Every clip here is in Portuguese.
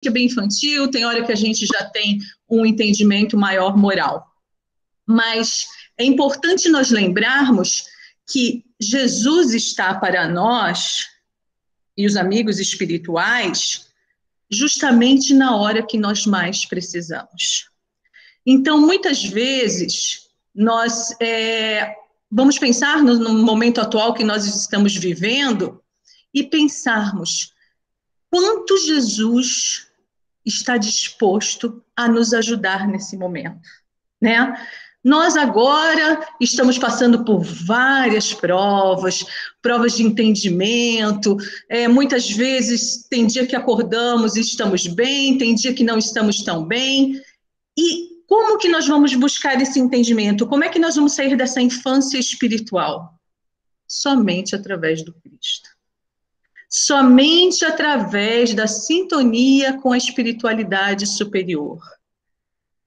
é bem infantil, tem hora que a gente já tem um entendimento maior moral. Mas é importante nós lembrarmos que Jesus está para nós e os amigos espirituais justamente na hora que nós mais precisamos. Então, muitas vezes, nós vamos pensar no momento atual que nós estamos vivendo e pensarmos quanto Jesus está disposto a nos ajudar nesse momento, né? Nós agora estamos passando por várias provas, provas de entendimento, muitas vezes tem dia que acordamos e estamos bem, tem dia que não estamos tão bem, e como que nós vamos buscar esse entendimento? Como é que nós vamos sair dessa infância espiritual? Somente através do Cristo. Somente através da sintonia com a espiritualidade superior.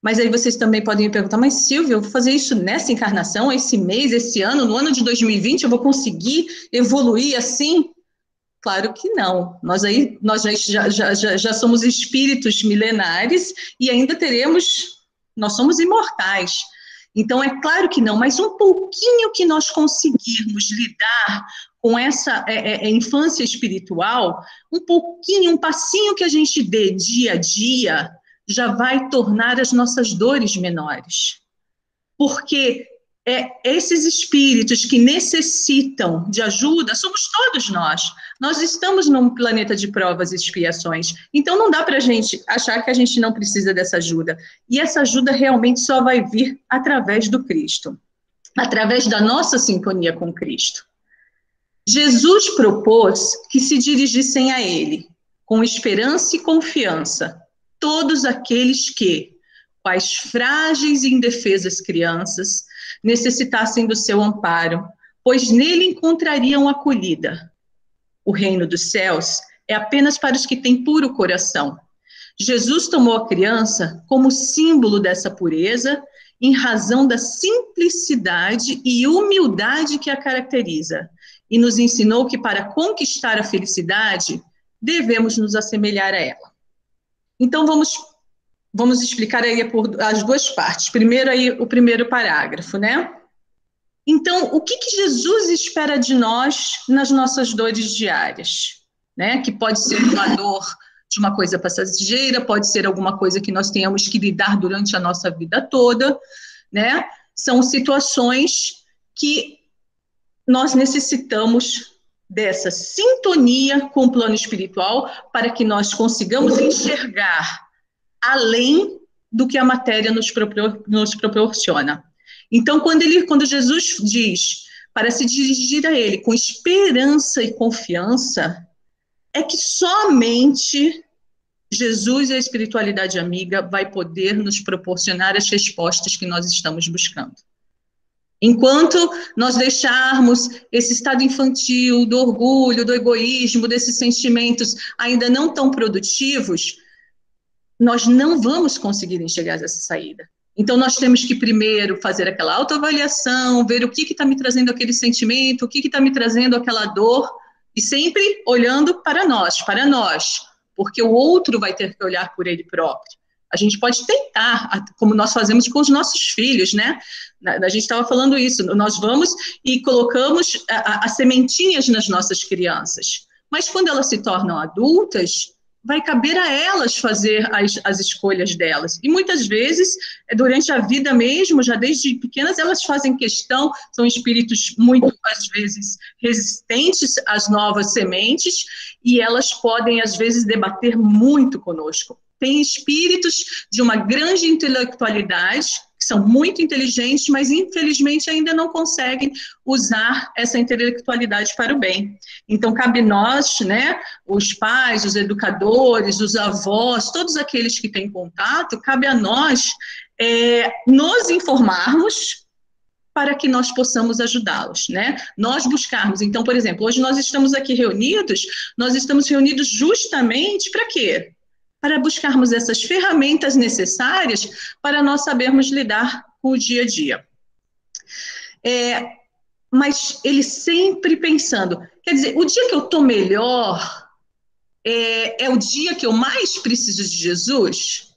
Mas aí vocês também podem me perguntar, mas Silvia, eu vou fazer isso nessa encarnação, esse mês, esse ano, no ano de 2020, eu vou conseguir evoluir assim? Claro que não. Nós já somos espíritos milenares e ainda nós somos imortais. Então, é claro que não, mas um pouquinho que nós conseguirmos lidar com essa infância espiritual, um pouquinho, um passinho que a gente dê dia a dia, já vai tornar as nossas dores menores. Porque esses espíritos que necessitam de ajuda, somos todos nós. Nós estamos num planeta de provas e expiações. Então, não dá para a gente achar que a gente não precisa dessa ajuda. E essa ajuda realmente só vai vir através do Cristo, através da nossa sintonia com Cristo. Jesus propôs que se dirigissem a Ele, com esperança e confiança, todos aqueles que, quais frágeis e indefesas crianças, necessitassem do seu amparo, pois nele encontrariam acolhida. O reino dos céus é apenas para os que têm puro coração. Jesus tomou a criança como símbolo dessa pureza, em razão da simplicidade e humildade que a caracteriza, e nos ensinou que para conquistar a felicidade, devemos nos assemelhar a ela. Então, vamos explicar aí por as duas partes. Primeiro aí o primeiro parágrafo, né? Então, o que Jesus espera de nós nas nossas dores diárias, né? Que pode ser uma dor de uma coisa passageira, pode ser alguma coisa que nós tenhamos que lidar durante a nossa vida toda, né? São situações que nós necessitamos dessa sintonia com o plano espiritual para que nós consigamos enxergar além do que a matéria nos proporciona. Então, quando Jesus diz para se dirigir a Ele com esperança e confiança, é que somente Jesus e a espiritualidade amiga vai poder nos proporcionar as respostas que nós estamos buscando. Enquanto nós deixarmos esse estado infantil, do orgulho, do egoísmo, desses sentimentos ainda não tão produtivos, nós não vamos conseguir enxergar essa saída. Então, nós temos que primeiro fazer aquela autoavaliação, ver o que está me trazendo aquele sentimento, o que está me trazendo aquela dor, e sempre olhando para nós, porque o outro vai ter que olhar por ele próprio. A gente pode tentar, como nós fazemos com os nossos filhos, né? A gente estava falando isso, nós vamos e colocamos as sementinhas nas nossas crianças, mas quando elas se tornam adultas, vai caber a elas fazer as escolhas delas. E muitas vezes, durante a vida mesmo, já desde pequenas, elas fazem questão, são espíritos muito, às vezes, resistentes às novas sementes, e elas podem, às vezes, debater muito conosco. Tem espíritos de uma grande intelectualidade, que são muito inteligentes, mas infelizmente ainda não conseguem usar essa intelectualidade para o bem. Então, cabe nós, né, os pais, os educadores, os avós, todos aqueles que têm contato, cabe a nós nos informarmos para que nós possamos ajudá-los, né? Nós buscarmos. Então, por exemplo, hoje nós estamos aqui reunidos, nós estamos reunidos justamente para quê? Para buscarmos essas ferramentas necessárias para nós sabermos lidar com o dia a dia. Mas ele sempre pensando, quer dizer, o dia que eu estou melhor, é o dia que eu mais preciso de Jesus?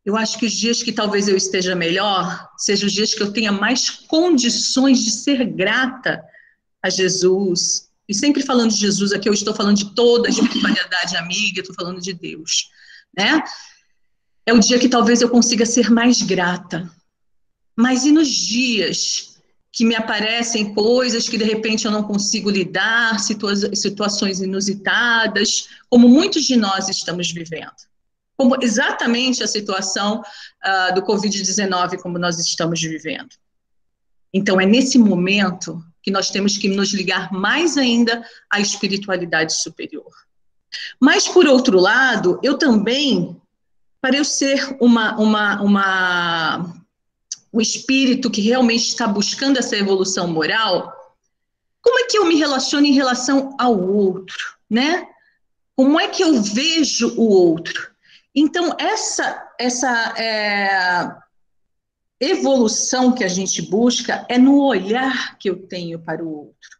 Eu acho que os dias que talvez eu esteja melhor, sejam os dias que eu tenha mais condições de ser grata a Jesus. E sempre falando de Jesus, aqui eu estou falando de toda a espiritualidade amiga, estou falando de Deus, né? É o dia que talvez eu consiga ser mais grata. Mas e nos dias que me aparecem coisas que de repente eu não consigo lidar, situações inusitadas, como muitos de nós estamos vivendo? Como exatamente a situação do Covid-19, como nós estamos vivendo. Então, é nesse momento que nós temos que nos ligar mais ainda à espiritualidade superior. Mas, por outro lado, eu também, para eu ser um espírito que realmente está buscando essa evolução moral, como é que eu me relaciono em relação ao outro, né? Como é que eu vejo o outro? Então, essa evolução que a gente busca é no olhar que eu tenho para o outro.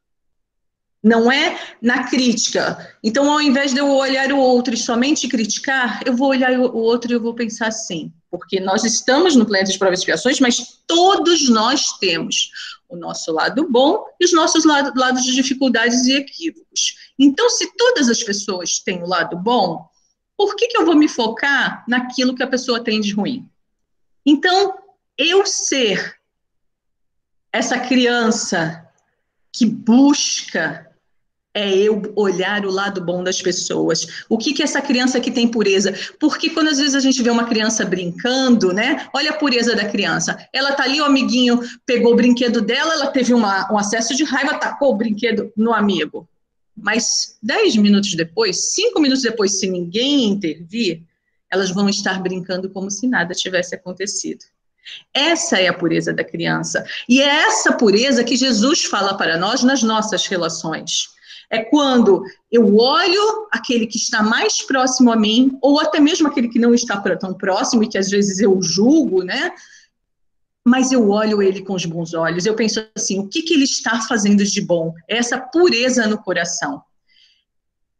Não é na crítica. Então, ao invés de eu olhar o outro e somente criticar, eu vou olhar o outro e eu vou pensar assim, porque nós estamos no planeta de provas e expiações, mas todos nós temos o nosso lado bom e os nossos lados de dificuldades e equívocos. Então, se todas as pessoas têm o lado bom, por que eu vou me focar naquilo que a pessoa tem de ruim? Então, eu ser essa criança que busca eu olhar o lado bom das pessoas. O que essa criança que tem pureza? Porque quando às vezes a gente vê uma criança brincando, né? Olha a pureza da criança. Ela tá ali, o amiguinho pegou o brinquedo dela, ela teve um acesso de raiva, tacou o brinquedo no amigo. Mas 10 minutos depois, 5 minutos depois, se ninguém intervir, elas vão estar brincando como se nada tivesse acontecido. Essa é a pureza da criança. E é essa pureza que Jesus fala para nós nas nossas relações. É quando eu olho aquele que está mais próximo a mim, ou até mesmo aquele que não está tão próximo e que às vezes eu julgo, né? Mas eu olho ele com os bons olhos. Eu penso assim, o que ele está fazendo de bom? Essa pureza no coração.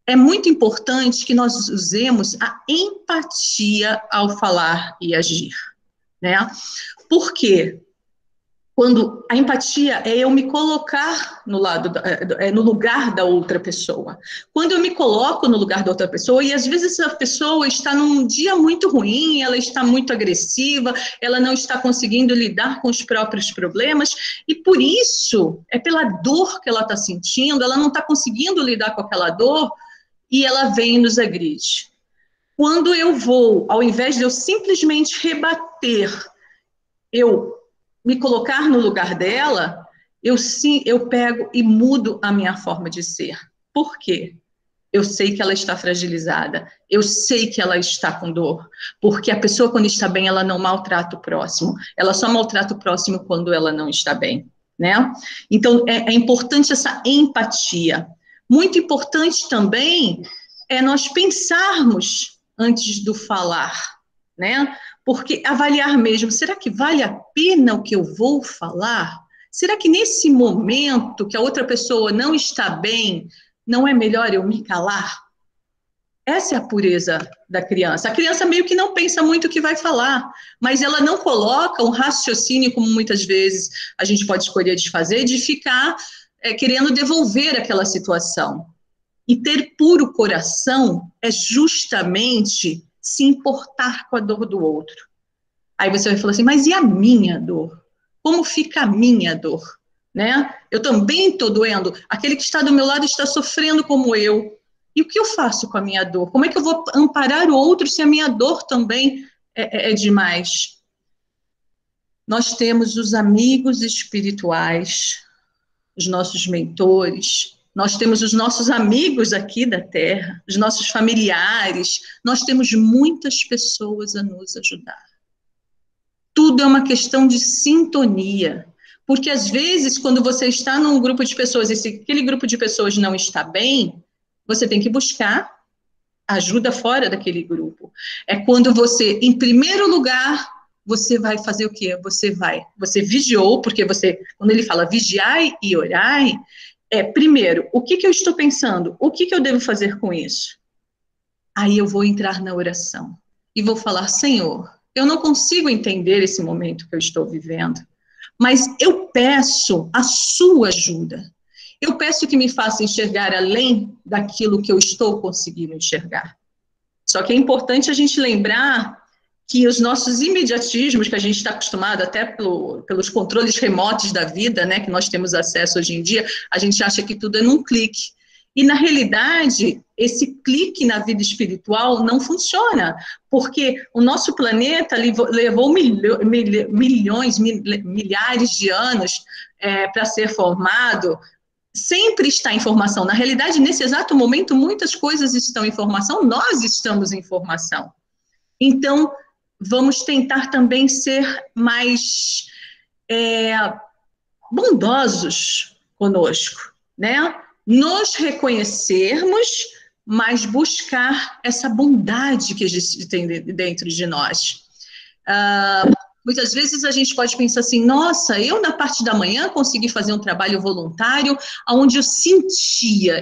É muito importante que nós usemos a empatia ao falar e agir, né? Por quê? Quando a empatia é eu me colocar no lugar da outra pessoa. Quando eu me coloco no lugar da outra pessoa, e às vezes essa pessoa está num dia muito ruim, ela está muito agressiva, ela não está conseguindo lidar com os próprios problemas, e por isso, é pela dor que ela está sentindo, ela não está conseguindo lidar com aquela dor, e ela vem e nos agride. Quando eu vou, ao invés de eu simplesmente rebater, eu me colocar no lugar dela, eu pego e mudo a minha forma de ser. Por quê? Eu sei que ela está fragilizada, eu sei que ela está com dor, porque a pessoa quando está bem, ela não maltrata o próximo, ela só maltrata o próximo quando ela não está bem, né? Então, é importante essa empatia. Muito importante também é nós pensarmos antes do falar, né? Porque avaliar mesmo, será que vale a pena o que eu vou falar? Será que nesse momento que a outra pessoa não está bem, não é melhor eu me calar? Essa é a pureza da criança. A criança meio que não pensa muito o que vai falar, mas ela não coloca um raciocínio, como muitas vezes a gente pode escolher de fazer, de ficar querendo devolver aquela situação. E ter puro coração é justamente se importar com a dor do outro. Aí você vai falar assim, mas e a minha dor? Como fica a minha dor? Né? Eu também estou doendo. Aquele que está do meu lado está sofrendo como eu. E o que eu faço com a minha dor? Como é que eu vou amparar o outro se a minha dor também é demais? Nós temos os amigos espirituais, os nossos mentores, nós temos os nossos amigos aqui da Terra, os nossos familiares, nós temos muitas pessoas a nos ajudar. Tudo é uma questão de sintonia, porque às vezes quando você está num grupo de pessoas e se aquele grupo de pessoas não está bem, você tem que buscar ajuda fora daquele grupo. É quando você, em primeiro lugar, você vai fazer o quê? Você vigiou, porque quando ele fala vigiai e orai, primeiro, o que eu estou pensando? O que eu devo fazer com isso? Aí eu vou entrar na oração e vou falar: Senhor, eu não consigo entender esse momento que eu estou vivendo, mas eu peço a sua ajuda. Eu peço que me faça enxergar além daquilo que eu estou conseguindo enxergar. Só que é importante a gente lembrar que os nossos imediatismos, que a gente está acostumado até pelos controles remotos da vida, né, que nós temos acesso hoje em dia, a gente acha que tudo é num clique. E, na realidade, esse clique na vida espiritual não funciona, porque o nosso planeta levou milhões, milhares de anos para ser formado. Sempre está em formação. Na realidade, nesse exato momento, muitas coisas estão em formação, nós estamos em formação. Então, vamos tentar também ser mais bondosos conosco, né? Nos reconhecermos, mas buscar essa bondade que tem dentro de nós. Muitas vezes a gente pode pensar assim: nossa, eu na parte da manhã consegui fazer um trabalho voluntário onde eu sentia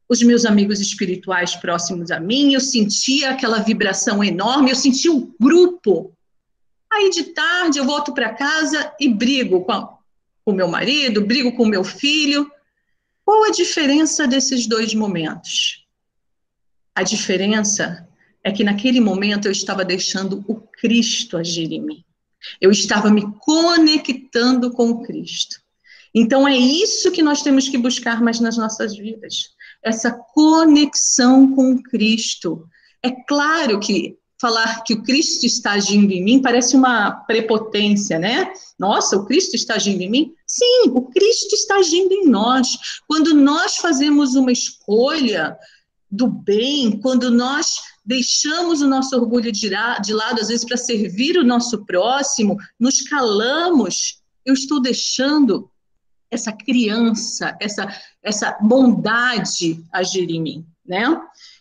os meus amigos espirituais próximos a mim, eu sentia aquela vibração enorme, eu sentia o grupo. Aí de tarde eu volto para casa e brigo com o meu marido, brigo com o meu filho. Qual a diferença desses dois momentos? A diferença é que naquele momento eu estava deixando o Cristo agir em mim. Eu estava me conectando com o Cristo. Então é isso que nós temos que buscar mais nas nossas vidas. Essa conexão com o Cristo. É claro que falar que o Cristo está agindo em mim parece uma prepotência, né? Nossa, o Cristo está agindo em mim? Sim, o Cristo está agindo em nós. Quando nós fazemos uma escolha do bem, quando nós deixamos o nosso orgulho de lado, às vezes, para servir o nosso próximo, nos calamos, eu estou deixando essa criança, essa bondade agir em mim, né?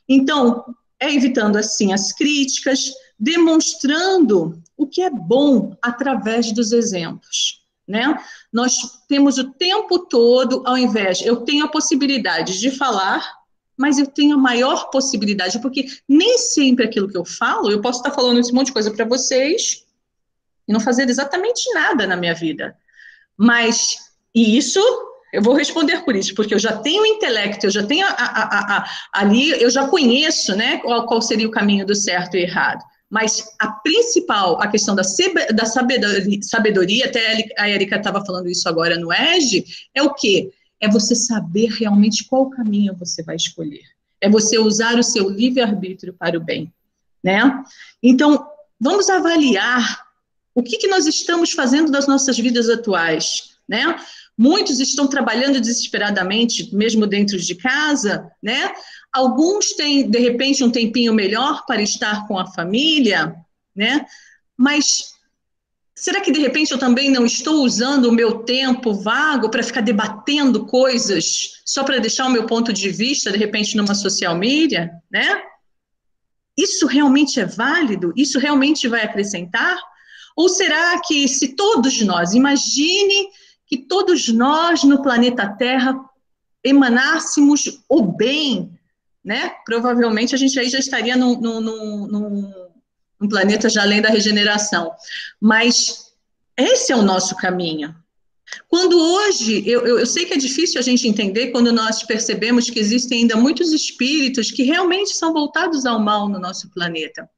Então, evitando, assim, as críticas, demonstrando o que é bom através dos exemplos, né? Nós temos o tempo todo, ao invés, eu tenho a possibilidade de falar, mas eu tenho a maior possibilidade, porque nem sempre aquilo que eu falo, eu posso estar falando esse monte de coisa para vocês e não fazer exatamente nada na minha vida. Mas isso, eu vou responder por isso, porque eu já tenho o intelecto, eu já tenho ali, eu já conheço, né, qual seria o caminho do certo e errado. Mas a principal, a questão da sabedoria, até a Érica estava falando isso agora no EGE, é o quê? É você saber realmente qual caminho você vai escolher. É você usar o seu livre-arbítrio para o bem, né? Então, vamos avaliar o que nós estamos fazendo das nossas vidas atuais, né? Muitos estão trabalhando desesperadamente, mesmo dentro de casa, né? Alguns têm, de repente, um tempinho melhor para estar com a família, né? Mas será que, de repente, eu também não estou usando o meu tempo vago para ficar debatendo coisas só para deixar o meu ponto de vista, de repente, numa social media, né? Isso realmente é válido? Isso realmente vai acrescentar? Ou será que se todos nós, imagine que todos nós no planeta Terra emanássemos o bem, né? Provavelmente a gente aí já estaria num planeta já além da regeneração. Mas esse é o nosso caminho. Quando hoje, eu sei que é difícil a gente entender quando nós percebemos que existem ainda muitos espíritos que realmente são voltados ao mal no nosso planeta.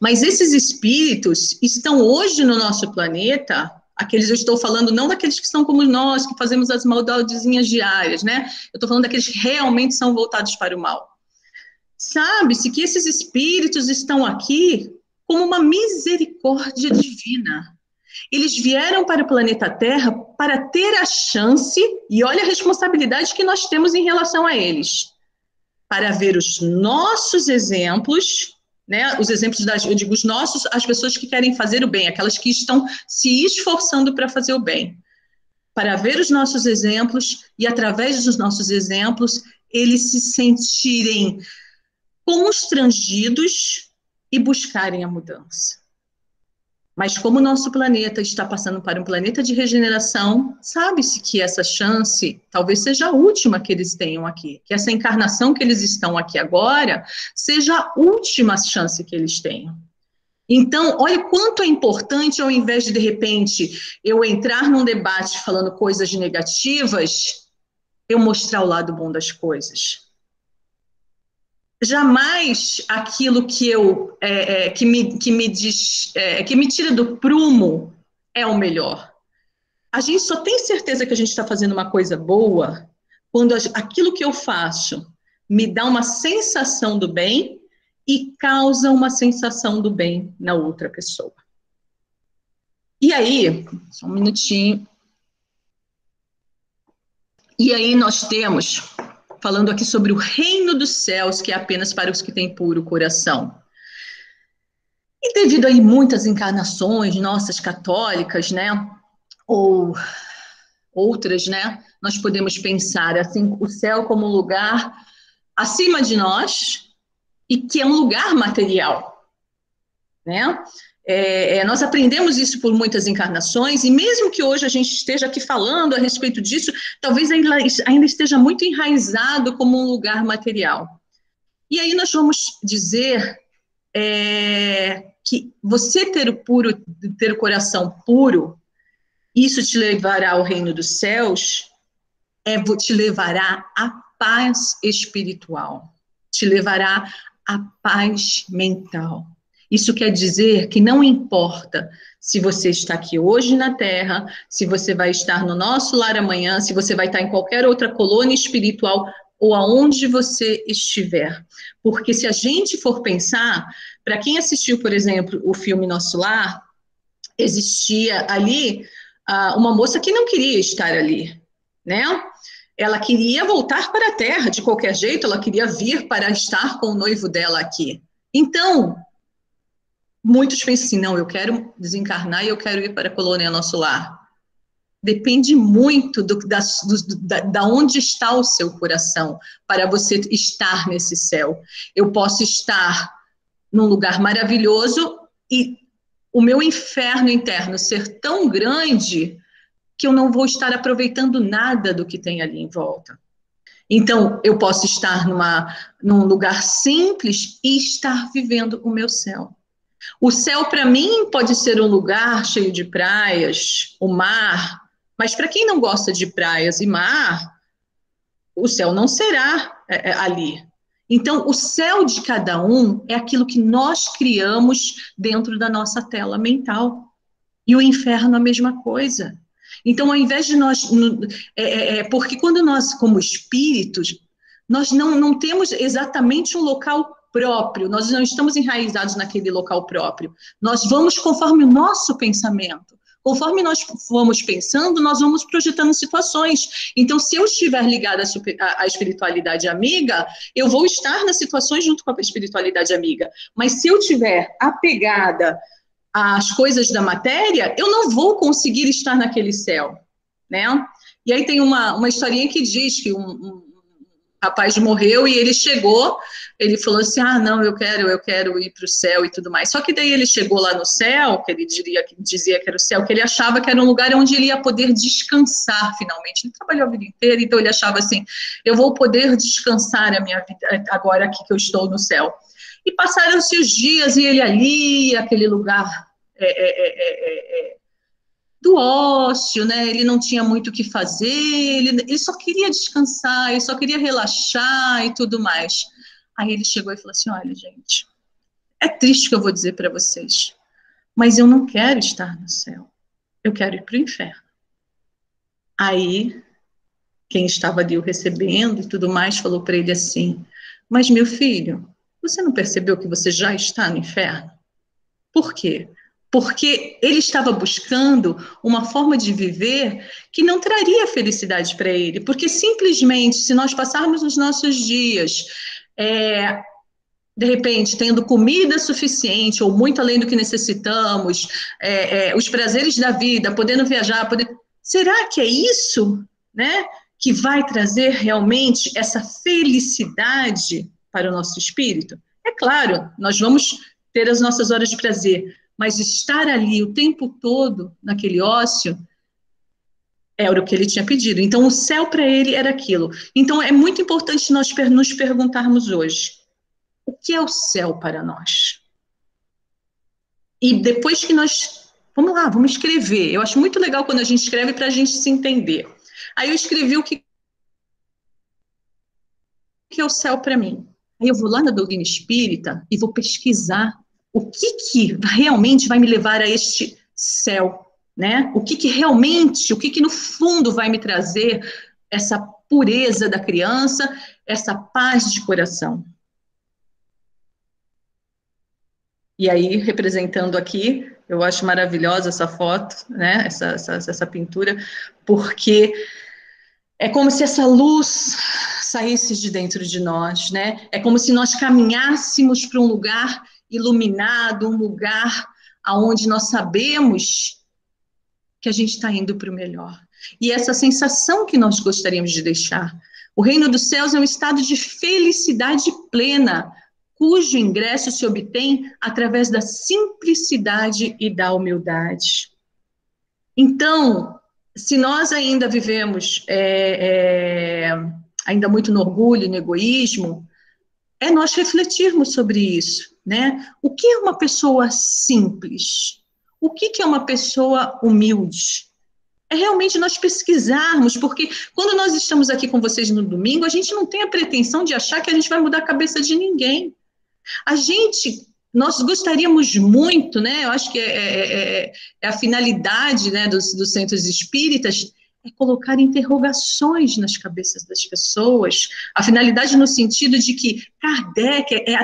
Mas esses espíritos estão hoje no nosso planeta, aqueles, eu estou falando não daqueles que são como nós, que fazemos as maldadezinhas diárias, né? Eu estou falando daqueles que realmente são voltados para o mal. Sabe-se que esses espíritos estão aqui como uma misericórdia divina. Eles vieram para o planeta Terra para ter a chance, e olha a responsabilidade que nós temos em relação a eles, para ver os nossos exemplos, né? Os exemplos eu digo os nossos, as pessoas que querem fazer o bem, aquelas que estão se esforçando para fazer o bem, para ver os nossos exemplos e através dos nossos exemplos eles se sentirem constrangidos e buscarem a mudança. Mas como o nosso planeta está passando para um planeta de regeneração, sabe-se que essa chance talvez seja a última que eles tenham aqui, que essa encarnação que eles estão aqui agora seja a última chance que eles tenham. Então, olha quanto é importante, ao invés de repente, eu entrar num debate falando coisas negativas, eu mostrar o lado bom das coisas. Jamais aquilo que me tira do prumo é o melhor. A gente só tem certeza que a gente está fazendo uma coisa boa quando aquilo que eu faço me dá uma sensação do bem e causa uma sensação do bem na outra pessoa. E aí, só um minutinho. E aí nós temos, falando aqui sobre o reino dos céus, que é apenas para os que têm puro coração. E devido aí muitas encarnações nossas católicas, né, ou outras, né, nós podemos pensar assim, o céu como um lugar acima de nós e que é um lugar material, né? Nós aprendemos isso por muitas encarnações, e mesmo que hoje a gente esteja aqui falando a respeito disso, talvez ainda esteja muito enraizado como um lugar material. E aí nós vamos dizer que você ter o coração puro, isso te levará ao reino dos céus, te levará à paz espiritual, te levará à paz mental. Isso quer dizer que não importa se você está aqui hoje na Terra, se você vai estar no nosso lar amanhã, se você vai estar em qualquer outra colônia espiritual ou aonde você estiver. Porque se a gente for pensar, para quem assistiu, por exemplo, o filme Nosso Lar, existia ali uma moça que não queria estar ali, né? Ela queria voltar para a Terra de qualquer jeito, ela queria vir para estar com o noivo dela aqui. Então, muitos pensam assim, não, eu quero desencarnar e eu quero ir para a colônia Nosso Lar. Depende muito da onde está o seu coração para você estar nesse céu. Eu posso estar num lugar maravilhoso e o meu inferno interno ser tão grande que eu não vou estar aproveitando nada do que tem ali em volta. Então, eu posso estar num lugar simples e estar vivendo o meu céu. O céu, para mim, pode ser um lugar cheio de praias, o mar, mas para quem não gosta de praias e mar, o céu não será ali. Então, o céu de cada um é aquilo que nós criamos dentro da nossa tela mental. E o inferno a mesma coisa. Então, ao invés de nós... porque quando nós, como espíritos, nós não temos exatamente um local próprio, nós não estamos enraizados naquele local próprio. Nós vamos conforme o nosso pensamento. Conforme nós vamos pensando, nós vamos projetando situações. Então, se eu estiver ligada à espiritualidade amiga, eu vou estar nas situações junto com a espiritualidade amiga. Mas se eu estiver apegada às coisas da matéria, eu não vou conseguir estar naquele céu, né? E aí tem uma historinha que diz que um rapaz morreu e ele chegou, ele falou assim, não, eu quero ir para o céu e tudo mais. Só que daí ele chegou lá no céu, que ele dizia que era o céu, que ele achava que era um lugar onde ele ia poder descansar finalmente. Ele trabalhou a vida inteira, então ele achava assim, eu vou poder descansar a minha vida agora aqui que eu estou no céu. E passaram-se os dias e ele ali, aquele lugar do ócio, né? Ele não tinha muito o que fazer, ele só queria descansar, ele só queria relaxar e tudo mais. Aí ele chegou e falou assim, olha, gente, é triste o que eu vou dizer para vocês, mas eu não quero estar no céu, eu quero ir para o inferno. Aí, quem estava ali o recebendo e tudo mais, falou para ele assim, mas meu filho, você não percebeu que você já está no inferno? Por quê? Porque ele estava buscando uma forma de viver que não traria felicidade para ele, porque simplesmente, se nós passarmos os nossos dias, de repente, tendo comida suficiente, ou muito além do que necessitamos, os prazeres da vida, podendo viajar, será que é isso, né, que vai trazer realmente essa felicidade para o nosso espírito? É claro, nós vamos ter as nossas horas de prazer, mas estar ali o tempo todo, naquele ócio, era o que ele tinha pedido. Então, o céu para ele era aquilo. Então, é muito importante nós nos perguntarmos hoje, o que é o céu para nós? E depois que nós... Vamos lá, vamos escrever. Eu acho muito legal quando a gente escreve para a gente se entender. Aí eu escrevi o que é o céu para mim. Aí eu vou lá na doutrina espírita e vou pesquisar o que realmente vai me levar a este céu, né? O que realmente, o que no fundo vai me trazer essa pureza da criança, essa paz de coração. E aí, representando aqui, eu acho maravilhosa essa foto, né? Essa pintura, porque é como se essa luz saísse de dentro de nós, né? É como se nós caminhássemos para um lugar iluminado, um lugar aonde nós sabemos que a gente está indo para o melhor. E essa sensação que nós gostaríamos de deixar. O reino dos céus é um estado de felicidade plena, cujo ingresso se obtém através da simplicidade e da humildade. Então, se nós ainda vivemos ainda muito no orgulho, no egoísmo, é nós refletirmos sobre isso, né? O que é uma pessoa simples? O que é uma pessoa humilde? É realmente nós pesquisarmos, porque quando nós estamos aqui com vocês no domingo, a gente não tem a pretensão de achar que a gente vai mudar a cabeça de ninguém. Nós gostaríamos muito, né? Eu acho que a finalidade, né, dos centros espíritas é colocar interrogações nas cabeças das pessoas. A finalidade no sentido de que Kardec é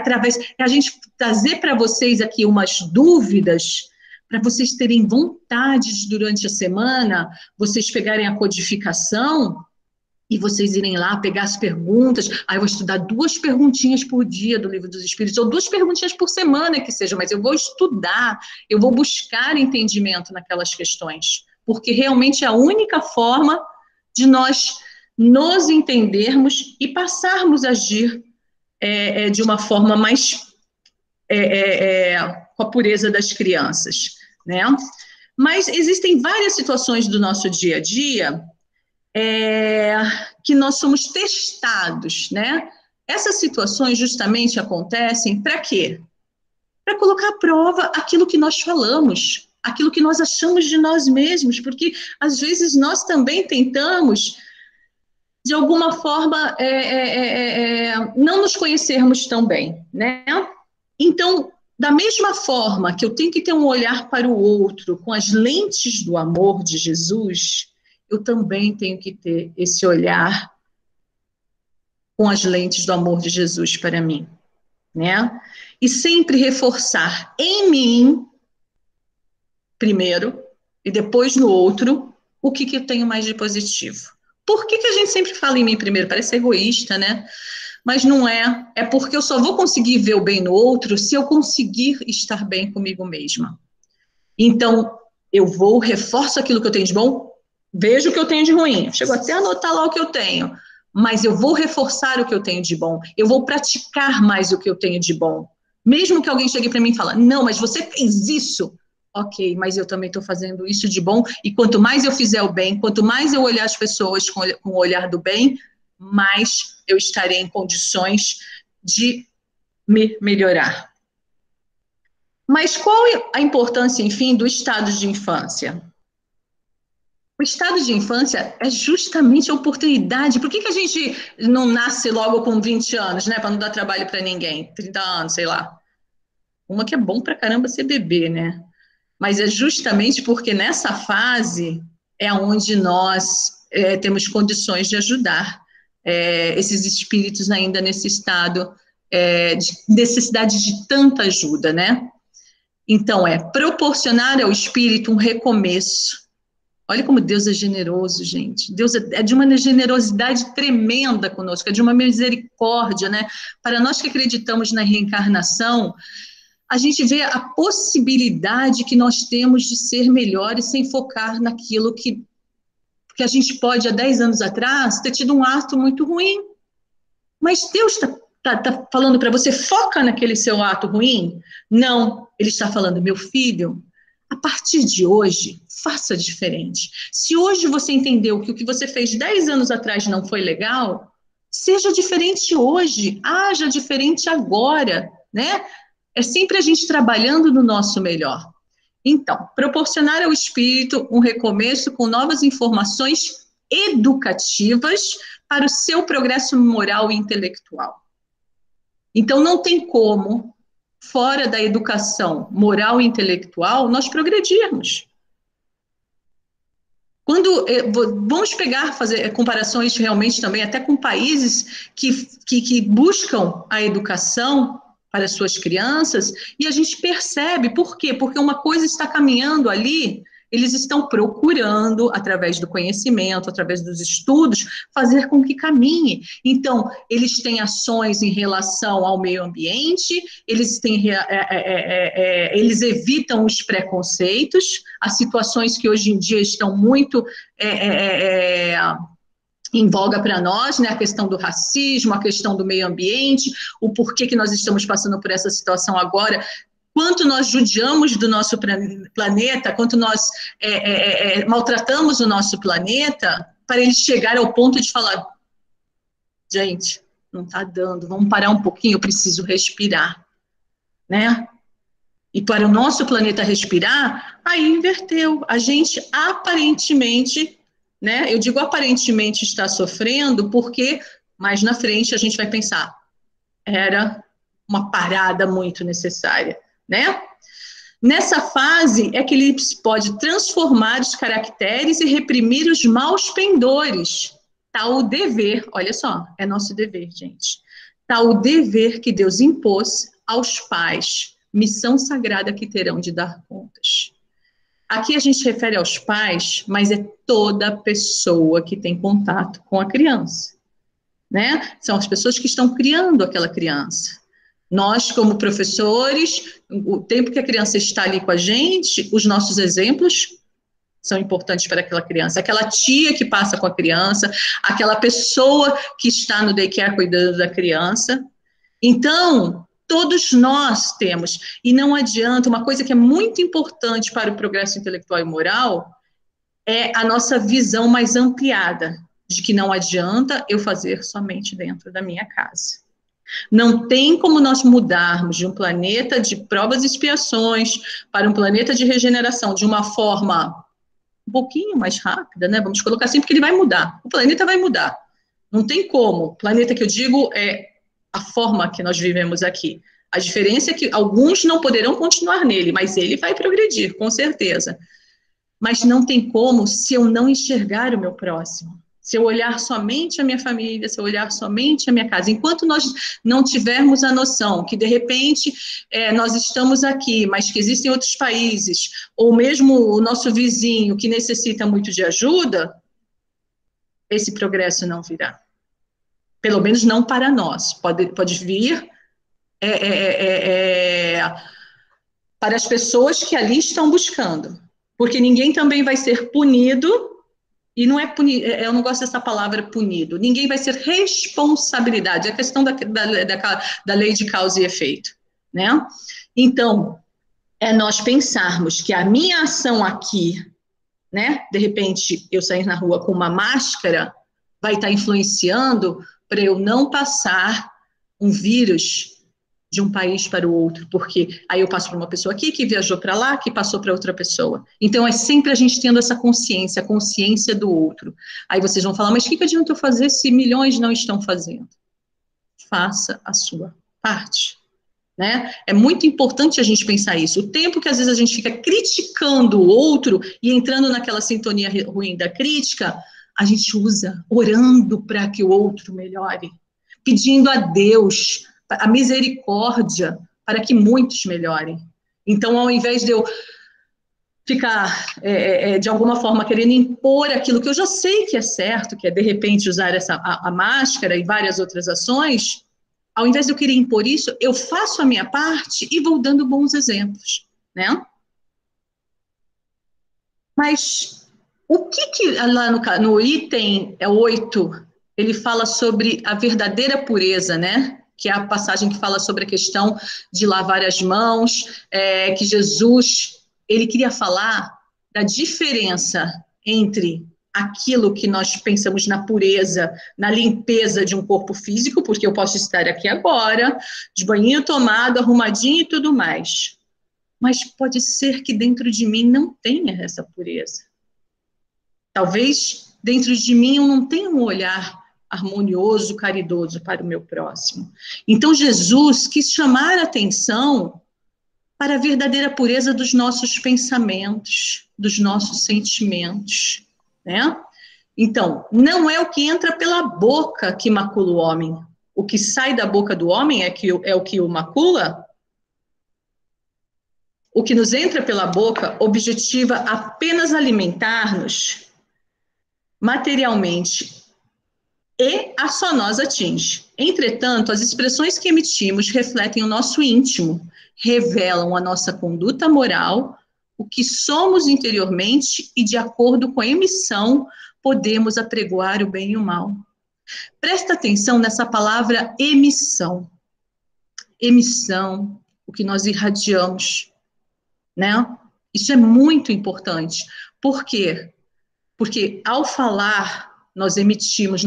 a gente trazer para vocês aqui umas dúvidas para vocês terem vontade de, durante a semana, vocês pegarem a codificação e vocês irem lá pegar as perguntas. Eu vou estudar 2 perguntinhas por dia do Livro dos Espíritos, ou 2 perguntinhas por semana que seja, mas eu vou estudar, eu vou buscar entendimento naquelas questões, porque realmente é a única forma de nós nos entendermos e passarmos a agir de uma forma mais com a pureza das crianças, né? Mas existem várias situações do nosso dia a dia que nós somos testados, né? Essas situações justamente acontecem para quê? Para colocar à prova aquilo que nós falamos, aquilo que nós achamos de nós mesmos, porque às vezes nós também tentamos, de alguma forma, não nos conhecermos tão bem, né? Então, da mesma forma que eu tenho que ter um olhar para o outro com as lentes do amor de Jesus, eu também tenho que ter esse olhar com as lentes do amor de Jesus para mim, né? E sempre reforçar em mim, primeiro, e depois no outro, o que eu tenho mais de positivo. Por que a gente sempre fala em mim primeiro? Parece egoísta, né? Mas não é. É porque eu só vou conseguir ver o bem no outro se eu conseguir estar bem comigo mesma. Então, eu vou, reforço aquilo que eu tenho de bom, vejo o que eu tenho de ruim, chego até a anotar lá o que eu tenho, mas eu vou reforçar o que eu tenho de bom, eu vou praticar mais o que eu tenho de bom. Mesmo que alguém chegue para mim e fale, não, mas você fez isso. Ok, mas eu também estou fazendo isso de bom, e quanto mais eu fizer o bem, quanto mais eu olhar as pessoas com o olhar do bem, mais eu estarei em condições de me melhorar. Mas qual é a importância, enfim, do estado de infância? O estado de infância é justamente a oportunidade. Por que a gente não nasce logo com 20 anos, né? Para não dar trabalho para ninguém? 30 anos, sei lá. Uma que é bom para caramba ser bebê, né? Mas é justamente porque nessa fase é onde nós temos condições de ajudar esses espíritos ainda nesse estado de necessidade de tanta ajuda, né? Então, proporcionar ao espírito um recomeço. Olha como Deus é generoso, gente. Deus é de uma generosidade tremenda conosco, é de uma misericórdia, né? Para nós que acreditamos na reencarnação, a gente vê a possibilidade que nós temos de ser melhores sem focar naquilo que a gente pode, há 10 anos atrás, ter tido um ato muito ruim. Mas Deus está tá falando para você, foca naquele seu ato ruim? Não, ele está falando, meu filho, a partir de hoje, faça diferente. Se hoje você entendeu que o que você fez 10 anos atrás não foi legal, seja diferente hoje, haja diferente agora, né? É sempre a gente trabalhando no nosso melhor. Então, proporcionar ao espírito um recomeço com novas informações educativas para o seu progresso moral e intelectual. Então, não tem como, fora da educação moral e intelectual, nós progredirmos. Quando vamos pegar, fazer comparações realmente também, até com países que buscam a educação para as suas crianças, e a gente percebe, por quê? Porque uma coisa está caminhando ali, eles estão procurando, através do conhecimento, através dos estudos, fazer com que caminhe. Então, eles têm ações em relação ao meio ambiente, eles evitam os preconceitos, as situações que hoje em dia estão muito em voga para nós, né, a questão do racismo, a questão do meio ambiente, o porquê que nós estamos passando por essa situação agora, quanto nós judiamos do nosso planeta, quanto nós maltratamos o nosso planeta, para ele chegar ao ponto de falar, gente, não está dando, vamos parar um pouquinho, eu preciso respirar, né? E para o nosso planeta respirar, aí inverteu. A gente aparentemente, né? Eu digo aparentemente está sofrendo, porque mais na frente a gente vai pensar, era uma parada muito necessária, né? Nessa fase é que ele pode transformar os caracteres e reprimir os maus pendores. Tá o dever, olha só, é nosso dever, gente. Tá o dever que Deus impôs aos pais, missão sagrada que terão de dar contas. Aqui a gente refere aos pais, mas é toda pessoa que tem contato com a criança, né? São as pessoas que estão criando aquela criança. Nós, como professores, o tempo que a criança está ali com a gente, os nossos exemplos são importantes para aquela criança. Aquela tia que passa com a criança, aquela pessoa que está no daycare cuidando da criança. Então, todos nós temos. E não adianta, uma coisa que é muito importante para o progresso intelectual e moral é a nossa visão mais ampliada, de que não adianta eu fazer somente dentro da minha casa. Não tem como nós mudarmos de um planeta de provas e expiações para um planeta de regeneração de uma forma um pouquinho mais rápida, né? Vamos colocar assim, porque ele vai mudar. O planeta vai mudar. Não tem como. O planeta que eu digo é a forma que nós vivemos aqui. A diferença é que alguns não poderão continuar nele, mas ele vai progredir, com certeza. Mas não tem como se eu não enxergar o meu próximo. Se eu olhar somente a minha família, se eu olhar somente a minha casa. Enquanto nós não tivermos a noção que, de repente, nós estamos aqui, mas que existem outros países, ou mesmo o nosso vizinho que necessita muito de ajuda, esse progresso não virá. Pelo menos não para nós. Pode vir para as pessoas que ali estão buscando. Porque ninguém também vai ser punido. E não é punido, eu não gosto dessa palavra punido. Ninguém vai ser responsabilidade. É a questão da lei de causa e efeito, né? Então, é nós pensarmos que a minha ação aqui, né? De repente, eu sair na rua com uma máscara, vai estar influenciando para eu não passar um vírus de um país para o outro, porque aí eu passo para uma pessoa aqui, que viajou para lá, que passou para outra pessoa. Então, é sempre a gente tendo essa consciência, a consciência do outro. Aí vocês vão falar, mas o que adianta eu fazer se milhões não estão fazendo? Faça a sua parte, né? É muito importante a gente pensar isso. O tempo que às vezes a gente fica criticando o outro e entrando naquela sintonia ruim da crítica, a gente usa orando para que o outro melhore, pedindo a Deus a misericórdia para que muitos melhorem. Então, ao invés de eu ficar, de alguma forma, querendo impor aquilo que eu já sei que é certo, que é, de repente, usar a máscara e várias outras ações, ao invés de eu querer impor isso, eu faço a minha parte e vou dando bons exemplos, né? Mas o que lá no item 8, ele fala sobre a verdadeira pureza, né? que é a passagem que fala sobre a questão de lavar as mãos, que Jesus, ele queria falar da diferença entre aquilo que nós pensamos na pureza, na limpeza de um corpo físico, porque eu posso estar aqui agora, de banhinho tomado, arrumadinho e tudo mais. Mas pode ser que dentro de mim não tenha essa pureza. Talvez dentro de mim eu não tenha um olhar harmonioso, caridoso para o meu próximo. Então Jesus quis chamar a atenção para a verdadeira pureza dos nossos pensamentos, dos nossos sentimentos, né? Então, não é o que entra pela boca que macula o homem. O que sai da boca do homem é o que o macula. O que nos entra pela boca objetiva apenas alimentar-nos materialmente e a só nós atinge. Entretanto, as expressões que emitimos refletem o nosso íntimo, revelam a nossa conduta moral, o que somos interiormente e, de acordo com a emissão, podemos apregoar o bem e o mal. Presta atenção nessa palavra emissão. Emissão, o que nós irradiamos, né? Isso é muito importante. Por quê? Porque ao falar, nós emitimos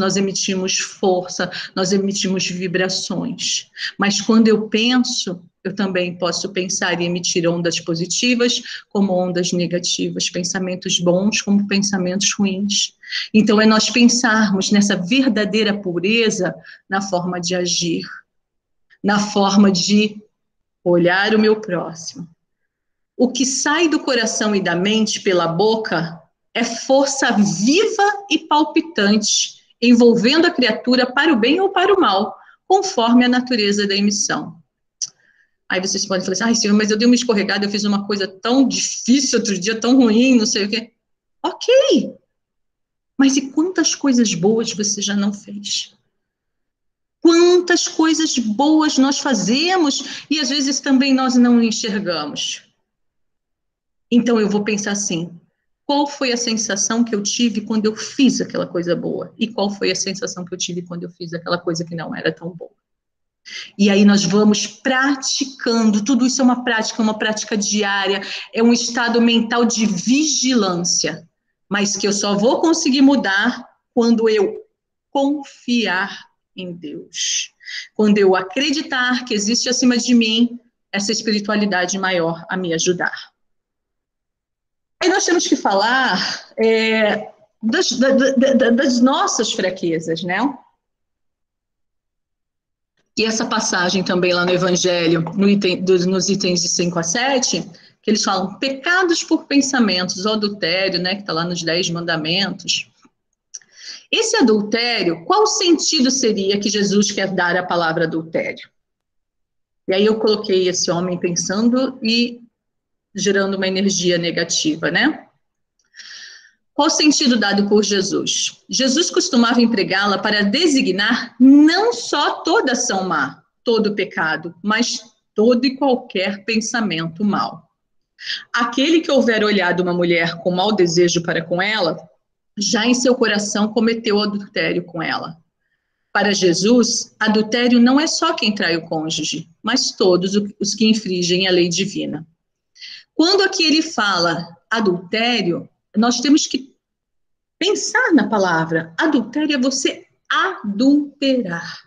força, nós emitimos vibrações. Mas quando eu penso, eu também posso pensar e emitir ondas positivas, como ondas negativas, pensamentos bons como pensamentos ruins. Então, é nós pensarmos nessa verdadeira pureza na forma de agir, na forma de olhar o meu próximo. O que sai do coração e da mente pela boca é força viva e palpitante, envolvendo a criatura para o bem ou para o mal, conforme a natureza da emissão. Aí vocês podem falar assim, ai, senhor, mas eu dei uma escorregada, eu fiz uma coisa tão difícil outro dia, tão ruim, não sei o quê. Ok, mas e quantas coisas boas você já não fez? Quantas coisas boas nós fazemos e às vezes também nós não enxergamos. Então eu vou pensar assim, qual foi a sensação que eu tive quando eu fiz aquela coisa boa? E qual foi a sensação que eu tive quando eu fiz aquela coisa que não era tão boa? E aí nós vamos praticando, tudo isso é uma prática diária, é um estado mental de vigilância, mas que eu só vou conseguir mudar quando eu confiar em Deus. Quando eu acreditar que existe acima de mim essa espiritualidade maior a me ajudar. Aí nós temos que falar das nossas fraquezas, né? E essa passagem também lá no Evangelho, nos itens de 5 a 7, que eles falam pecados por pensamentos, o adultério, né, que está lá nos 10 mandamentos. Esse adultério, qual sentido seria que Jesus quer dar à palavra adultério? E aí eu coloquei esse homem pensando e gerando uma energia negativa, né? Qual o sentido dado por Jesus? Jesus costumava empregá-la para designar não só toda ação má, todo pecado, mas todo e qualquer pensamento mau. Aquele que houver olhado uma mulher com mau desejo para com ela, já em seu coração cometeu adultério com ela. Para Jesus, adultério não é só quem trai o cônjuge, mas todos os que infringem a lei divina. Quando aqui ele fala adultério, nós temos que pensar na palavra. Adultério é você adulterar.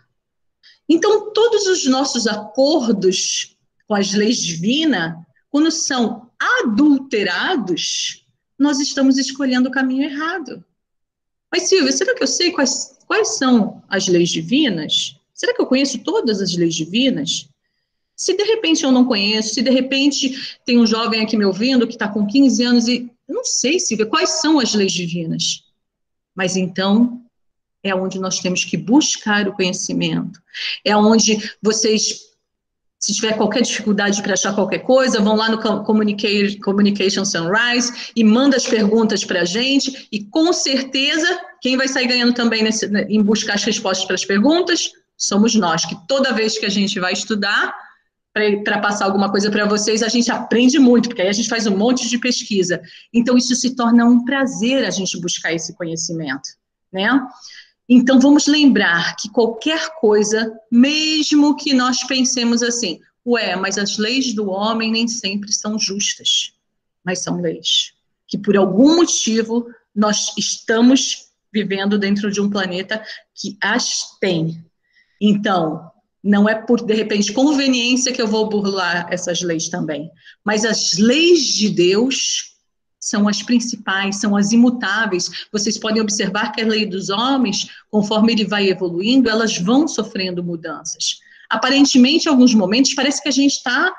Então, todos os nossos acordos com as leis divinas, quando são adulterados, nós estamos escolhendo o caminho errado. Mas, Silvia, será que eu sei quais são as leis divinas? Será que eu conheço todas as leis divinas? Se de repente eu não conheço, se de repente tem um jovem aqui me ouvindo que está com 15 anos e não sei, Silvia, quais são as leis divinas? Mas então é onde nós temos que buscar o conhecimento. É onde vocês, se tiver qualquer dificuldade para achar qualquer coisa, vão lá no Communication Sunrise e manda as perguntas para a gente e com certeza quem vai sair ganhando também em buscar as respostas para as perguntas somos nós, que toda vez que a gente vai estudar para passar alguma coisa para vocês, a gente aprende muito, porque aí a gente faz um monte de pesquisa. Então, isso se torna um prazer a gente buscar esse conhecimento, né? Então, vamos lembrar que qualquer coisa, mesmo que nós pensemos assim, ué, mas as leis do homem nem sempre são justas, mas são leis que, por algum motivo, nós estamos vivendo dentro de um planeta que as tem. Então, não é por, de repente, conveniência que eu vou burlar essas leis também, mas as leis de Deus são as principais, são as imutáveis. Vocês podem observar que a lei dos homens, conforme ele vai evoluindo, elas vão sofrendo mudanças. Aparentemente, em alguns momentos, parece que a gente está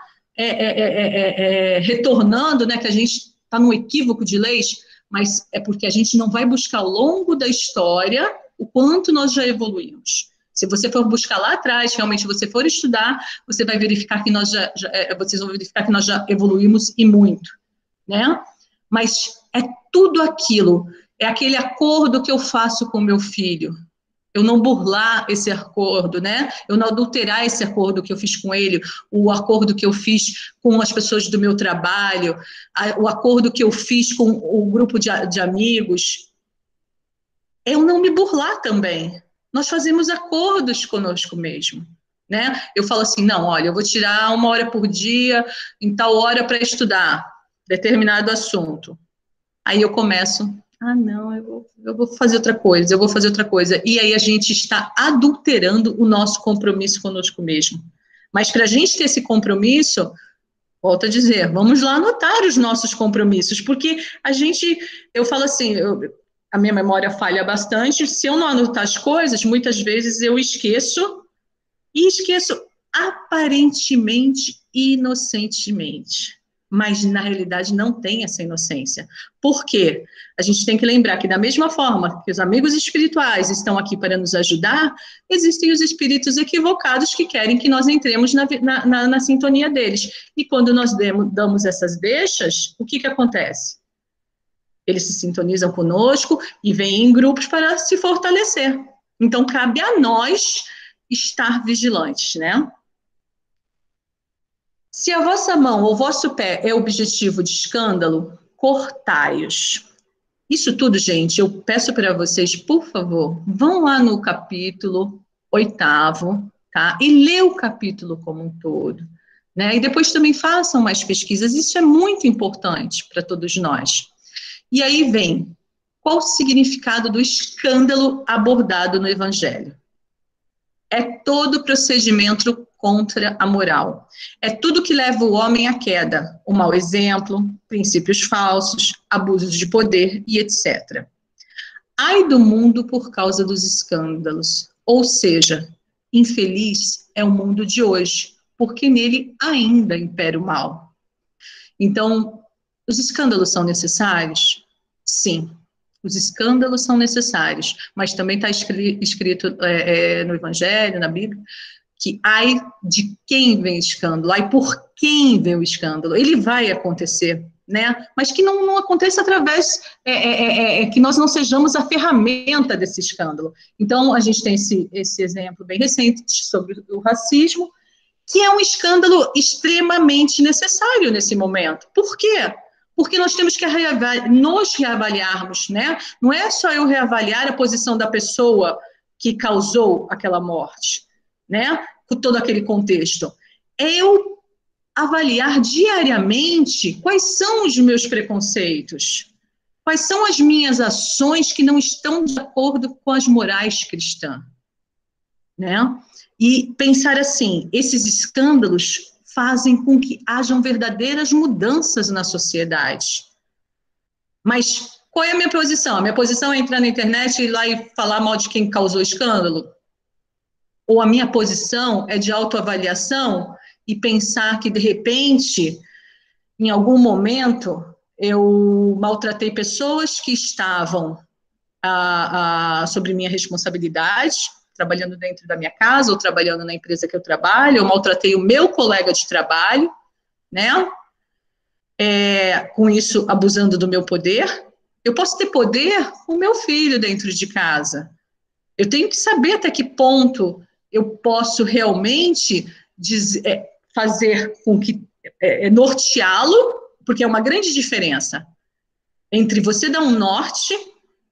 retornando, né, que a gente está num equívoco de leis, mas é porque a gente não vai buscar ao longo da história o quanto nós já evoluímos. Se você for buscar lá atrás, realmente você for estudar, você vai verificar que vocês vão verificar que nós já evoluímos e muito, né? Mas é tudo aquilo, é aquele acordo que eu faço com meu filho. Eu não burlar esse acordo, né? Eu não adulterar esse acordo que eu fiz com ele, o acordo que eu fiz com as pessoas do meu trabalho, o acordo que eu fiz com o grupo de amigos. Eu não me burlar também. Nós fazemos acordos conosco mesmo, né? Eu falo assim, não, olha, eu vou tirar 1 hora por dia, em tal hora para estudar determinado assunto. Aí eu começo, não, eu vou fazer outra coisa, eu vou fazer outra coisa. E aí a gente está adulterando o nosso compromisso conosco mesmo. Mas para a gente ter esse compromisso, volto a dizer, vamos lá anotar os nossos compromissos, porque eu falo assim, a minha memória falha bastante, se eu não anotar as coisas, muitas vezes eu esqueço, e esqueço aparentemente inocentemente, mas na realidade não tem essa inocência. Por quê? A gente tem que lembrar que da mesma forma que os amigos espirituais estão aqui para nos ajudar, existem os espíritos equivocados que querem que nós entremos na sintonia deles. E quando nós damos essas deixas, o que acontece? Eles se sintonizam conosco e vêm em grupos para se fortalecer. Então, cabe a nós estar vigilantes, né? Se a vossa mão ou vosso pé é objetivo de escândalo, cortai-os. Isso tudo, gente, eu peço para vocês, por favor, vão lá no capítulo 8º, tá? E lê o capítulo como um todo, né? E depois também façam mais pesquisas, isso é muito importante para todos nós. E aí vem, qual o significado do escândalo abordado no Evangelho? É todo procedimento contra a moral. É tudo que leva o homem à queda, o mau exemplo, princípios falsos, abusos de poder e etc. Ai do mundo por causa dos escândalos, ou seja, infeliz é o mundo de hoje, porque nele ainda impera o mal. Então, os escândalos são necessários? Sim, os escândalos são necessários, mas também está escrito no Evangelho, na Bíblia, que ai de quem vem escândalo, ai por quem vem o escândalo, ele vai acontecer, né? Mas que não aconteça através, que nós não sejamos a ferramenta desse escândalo. Então, a gente tem esse exemplo bem recente sobre o racismo, que é um escândalo extremamente necessário nesse momento. Por quê? Porque nós temos que nos reavaliarmos, né? Não é só eu reavaliar a posição da pessoa que causou aquela morte, né? Com todo aquele contexto. É eu avaliar diariamente quais são os meus preconceitos, quais são as minhas ações que não estão de acordo com as morais cristãs, né? E pensar assim, esses escândalos fazem com que hajam verdadeiras mudanças na sociedade. Mas qual é a minha posição? A minha posição é entrar na internet e ir lá e falar mal de quem causou escândalo? Ou a minha posição é de autoavaliação e pensar que, de repente, em algum momento, eu maltratei pessoas que estavam sobre minha responsabilidade, trabalhando dentro da minha casa ou trabalhando na empresa que eu trabalho, eu maltratei o meu colega de trabalho, né? Com isso, abusando do meu poder. Eu posso ter poder com o meu filho dentro de casa. Eu tenho que saber até que ponto eu posso realmente fazer com que norteá-lo, porque é uma grande diferença entre você dar um norte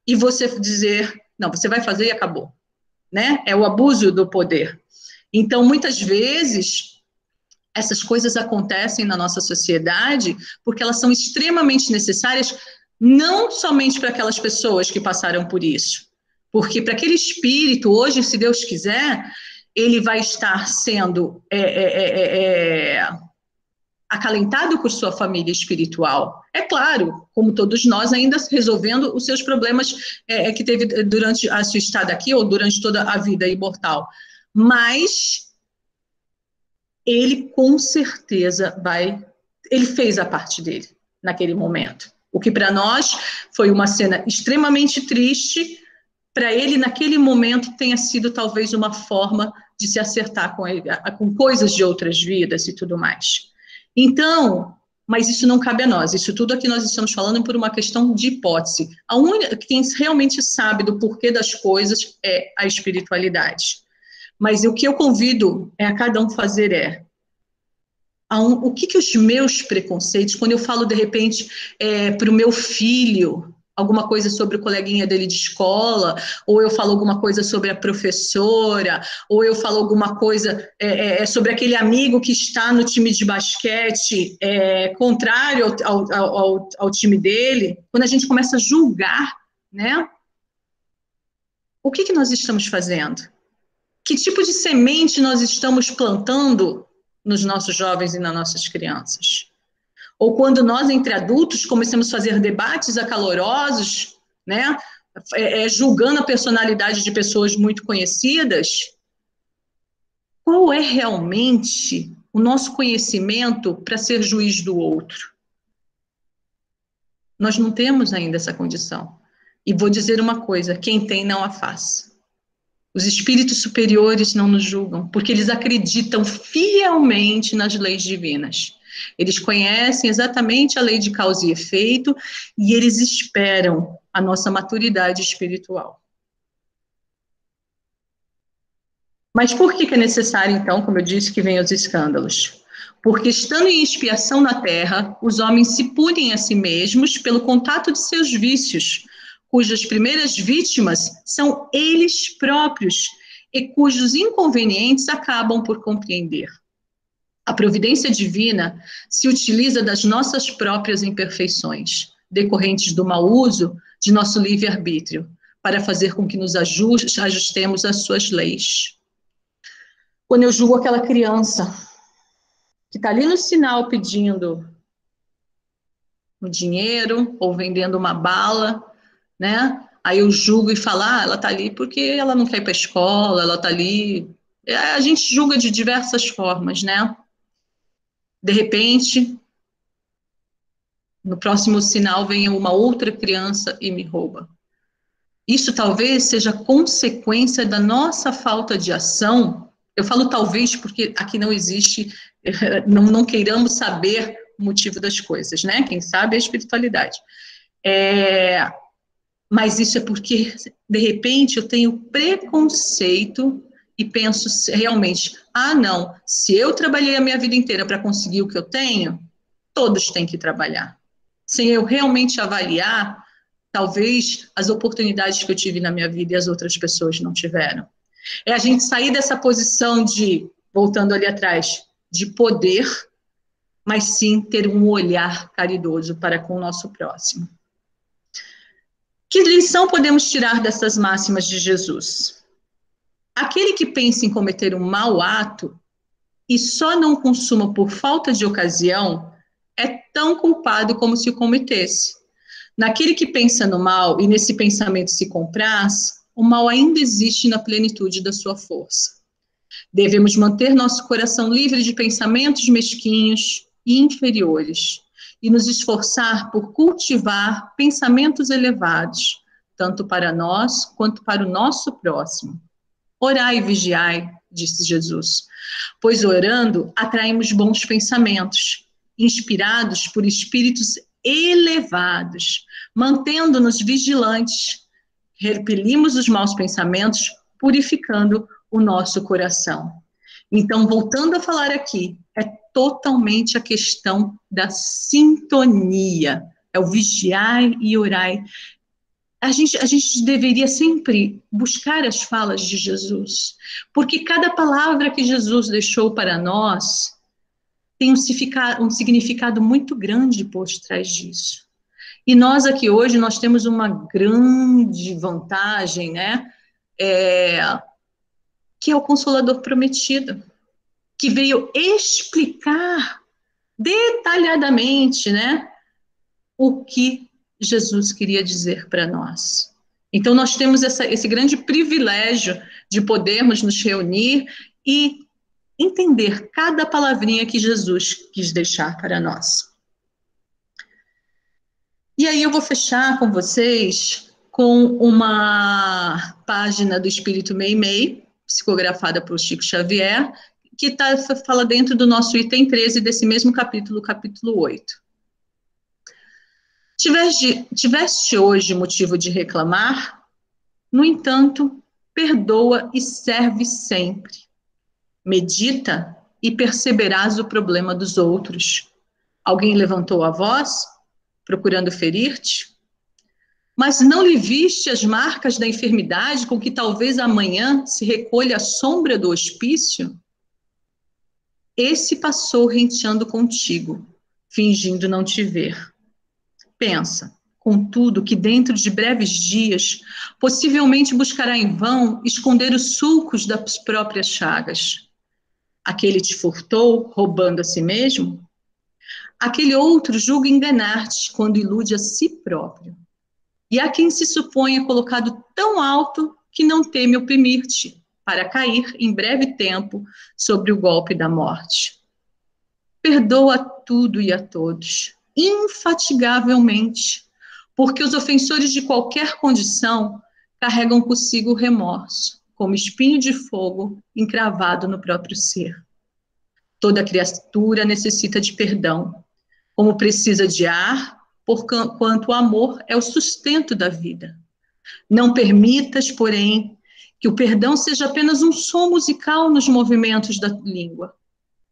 e você dizer, Não, você vai fazer e acabou, né? É o abuso do poder. Então, muitas vezes, essas coisas acontecem na nossa sociedade porque elas são extremamente necessárias, não somente para aquelas pessoas que passaram por isso, porque para aquele espírito, hoje, se Deus quiser, ele vai estar sendo acalentado por sua família espiritual. É claro, como todos nós, ainda resolvendo os seus problemas que teve durante a sua estada aqui ou durante toda a vida imortal. Mas ele com certeza ele fez a parte dele naquele momento. O que para nós foi uma cena extremamente triste, para ele naquele momento tenha sido talvez uma forma de se acertar com coisas de outras vidas e tudo mais. Então, mas isso não cabe a nós, isso tudo aqui nós estamos falando por uma questão de hipótese. Quem realmente sabe do porquê das coisas é a espiritualidade. Mas o que eu convido a cada um fazer o que os meus preconceitos, quando eu falo de repente para o meu filho, alguma coisa sobre o coleguinha dele de escola, ou eu falo alguma coisa sobre a professora, ou eu falo alguma coisa sobre aquele amigo que está no time de basquete contrário ao time dele, quando a gente começa a julgar, né? O que nós estamos fazendo? Que tipo de semente nós estamos plantando nos nossos jovens e nas nossas crianças? Ou quando nós, entre adultos, começamos a fazer debates acalorosos, né, julgando a personalidade de pessoas muito conhecidas, qual é realmente o nosso conhecimento para ser juiz do outro? Nós não temos ainda essa condição. E vou dizer uma coisa, quem tem não a faz. Os espíritos superiores não nos julgam, porque eles acreditam fielmente nas leis divinas. Eles conhecem exatamente a lei de causa e efeito e eles esperam a nossa maturidade espiritual. Mas por que é necessário, então, como eu disse, que venham os escândalos? Porque estando em expiação na terra, os homens se punem a si mesmos pelo contato de seus vícios, cujas primeiras vítimas são eles próprios e cujos inconvenientes acabam por compreender. A providência divina se utiliza das nossas próprias imperfeições, decorrentes do mau uso de nosso livre-arbítrio, para fazer com que nos ajustemos às suas leis. Quando eu julgo aquela criança que está ali no sinal pedindo um dinheiro ou vendendo uma bala, né? Aí eu julgo e falo, ela está ali porque ela não quer ir para a escola, ela está ali. A gente julga de diversas formas, né? De repente, no próximo sinal vem uma outra criança e me rouba. Isso talvez seja consequência da nossa falta de ação. Eu falo talvez porque aqui não existe, não queiramos saber o motivo das coisas, né? Quem sabe é a espiritualidade. Mas isso é porque, de repente, eu tenho preconceito e penso realmente, não, se eu trabalhei a minha vida inteira para conseguir o que eu tenho, todos têm que trabalhar. Sem eu realmente avaliar, talvez, as oportunidades que eu tive na minha vida e as outras pessoas não tiveram. É a gente sair dessa posição de, voltando ali atrás, de poder, mas sim ter um olhar caridoso para com o nosso próximo. Que lição podemos tirar dessas máximas de Jesus? Aquele que pensa em cometer um mau ato e só não consuma por falta de ocasião é tão culpado como se o cometesse. Naquele que pensa no mal e nesse pensamento se compraz, o mal ainda existe na plenitude da sua força. Devemos manter nosso coração livre de pensamentos mesquinhos e inferiores e nos esforçar por cultivar pensamentos elevados, tanto para nós quanto para o nosso próximo. Orai e vigiai, disse Jesus, pois orando atraímos bons pensamentos, inspirados por espíritos elevados, mantendo-nos vigilantes, repelimos os maus pensamentos, purificando o nosso coração. Então, voltando a falar aqui, é totalmente a questão da sintonia, é o vigiai e orai, a gente deveria sempre buscar as falas de Jesus, porque cada palavra que Jesus deixou para nós tem um significado muito grande por trás disso. E nós aqui hoje, nós temos uma grande vantagem, né? Que é o Consolador Prometido, que veio explicar detalhadamente, né? O que Jesus queria dizer para nós. Então, nós temos esse grande privilégio de podermos nos reunir e entender cada palavrinha que Jesus quis deixar para nós. E aí eu vou fechar com vocês com uma página do Espírito Meimei, psicografada por Chico Xavier, que fala dentro do nosso item 13 desse mesmo capítulo, capítulo 8. Tiveste hoje motivo de reclamar? No entanto, perdoa e serve sempre. Medita e perceberás o problema dos outros. Alguém levantou a voz, procurando ferir-te? Mas não lhe viste as marcas da enfermidade com que talvez amanhã se recolha a sombra do hospício? Esse passou renteando contigo, fingindo não te ver. Pensa, contudo, que dentro de breves dias, possivelmente buscará em vão esconder os sulcos das próprias chagas. Aquele te furtou, roubando a si mesmo? Aquele outro julga enganar-te quando ilude a si próprio. E há quem se suponha colocado tão alto que não teme oprimir-te, para cair em breve tempo sobre o golpe da morte. Perdoa tudo e a todos, infatigavelmente, porque os ofensores de qualquer condição carregam consigo o remorso, como espinho de fogo encravado no próprio ser. Toda criatura necessita de perdão, como precisa de ar, porquanto o amor é o sustento da vida. Não permitas, porém, que o perdão seja apenas um som musical nos movimentos da língua.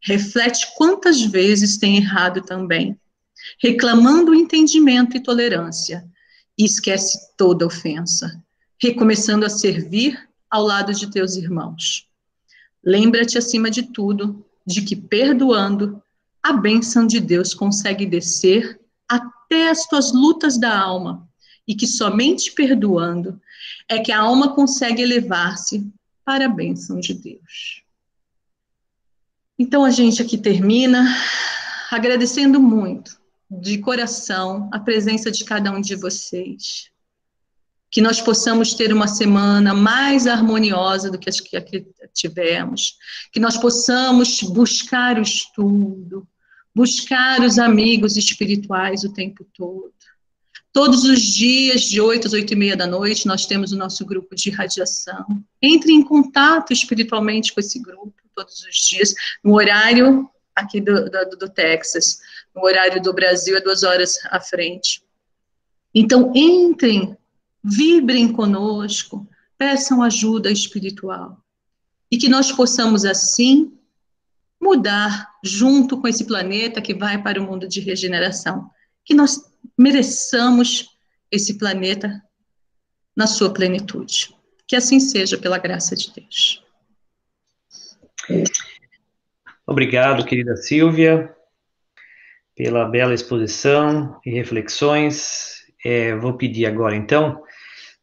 Reflete quantas vezes tem errado também, reclamando o entendimento e tolerância, e esquece toda ofensa, recomeçando a servir ao lado de teus irmãos. Lembra-te, acima de tudo, de que perdoando, a bênção de Deus consegue descer até as tuas lutas da alma, e que somente perdoando é que a alma consegue elevar-se para a bênção de Deus. Então a gente aqui termina agradecendo muito, de coração, a presença de cada um de vocês. Que nós possamos ter uma semana mais harmoniosa do que as que aqui tivemos, que nós possamos buscar o estudo, buscar os amigos espirituais o tempo todo. Todos os dias, de 8 às 8h30 da noite, nós temos o nosso grupo de radiação. Entre em contato espiritualmente com esse grupo todos os dias, no horário aqui do Texas, no horário do Brasil é 2 horas à frente. Então, entrem, vibrem conosco, peçam ajuda espiritual. E que nós possamos, assim, mudar junto com esse planeta que vai para o mundo de regeneração. Que nós mereçamos esse planeta na sua plenitude. Que assim seja, pela graça de Deus. Obrigado, querida Silvia, pela bela exposição e reflexões. Vou pedir agora, então,